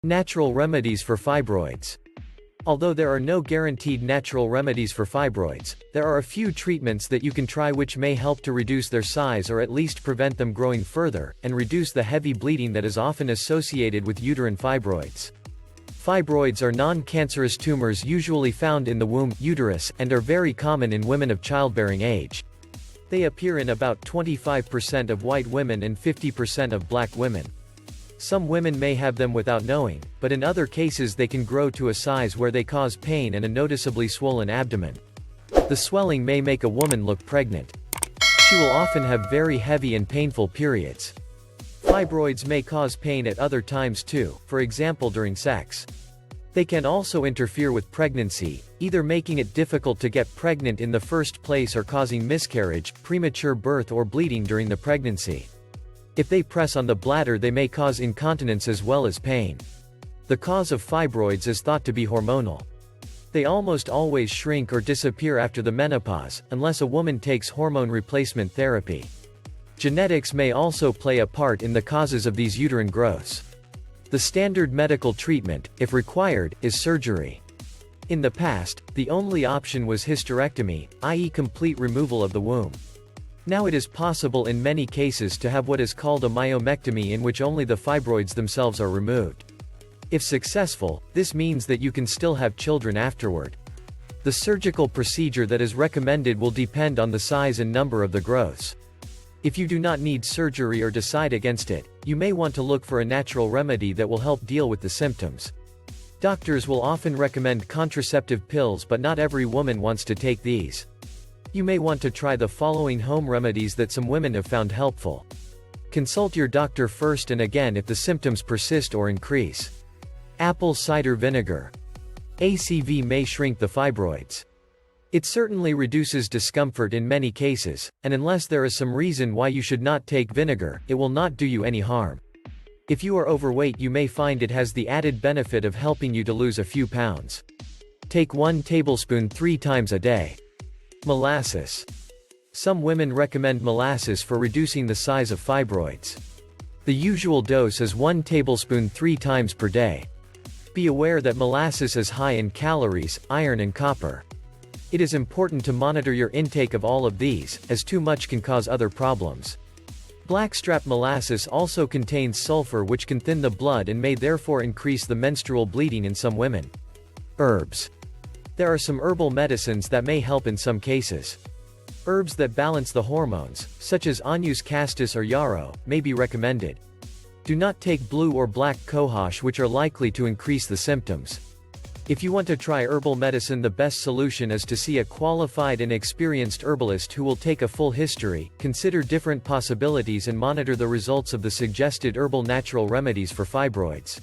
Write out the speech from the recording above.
Natural remedies for fibroids. Although there are no guaranteed natural remedies for fibroids, there are a few treatments that you can try which may help to reduce their size or at least prevent them growing further, and reduce the heavy bleeding that is often associated with uterine fibroids. Fibroids are non-cancerous tumors usually found in the womb, uterus, and are very common in women of childbearing age. They appear in about 25% of white women and 50% of black women. Some women may have them without knowing, but in other cases they can grow to a size where they cause pain and a noticeably swollen abdomen. The swelling may make a woman look pregnant. She will often have very heavy and painful periods. Fibroids may cause pain at other times too, for example during sex. They can also interfere with pregnancy, either making it difficult to get pregnant in the first place or causing miscarriage, premature birth or bleeding during the pregnancy. If they press on the bladder, they may cause incontinence as well as pain. The cause of fibroids is thought to be hormonal. They almost always shrink or disappear after the menopause, unless a woman takes hormone replacement therapy. Genetics may also play a part in the causes of these uterine growths. The standard medical treatment, if required, is surgery. In the past, the only option was hysterectomy, i.e. complete removal of the womb. Now it is possible in many cases to have what is called a myomectomy, in which only the fibroids themselves are removed. If successful, this means that you can still have children afterward. The surgical procedure that is recommended will depend on the size and number of the growths. If you do not need surgery or decide against it, you may want to look for a natural remedy that will help deal with the symptoms. Doctors will often recommend contraceptive pills, but not every woman wants to take these. You may want to try the following home remedies that some women have found helpful. Consult your doctor first and again if the symptoms persist or increase. Apple cider vinegar. ACV may shrink the fibroids. It certainly reduces discomfort in many cases, and unless there is some reason why you should not take vinegar, it will not do you any harm. If you are overweight, you may find it has the added benefit of helping you to lose a few pounds. Take 1 tablespoon 3 times a day. Molasses. Some women recommend molasses for reducing the size of fibroids. The usual dose is 1 tablespoon 3 times per day. Be aware that molasses is high in calories, iron and copper. It is important to monitor your intake of all of these, as too much can cause other problems. Blackstrap molasses also contains sulfur, which can thin the blood and may therefore increase the menstrual bleeding in some women. Herbs. There are some herbal medicines that may help in some cases. Herbs that balance the hormones, such as Agnus castus or yarrow, may be recommended. Do not take blue or black cohosh, which are likely to increase the symptoms. If you want to try herbal medicine, the best solution is to see a qualified and experienced herbalist who will take a full history, consider different possibilities and monitor the results of the suggested herbal natural remedies for fibroids.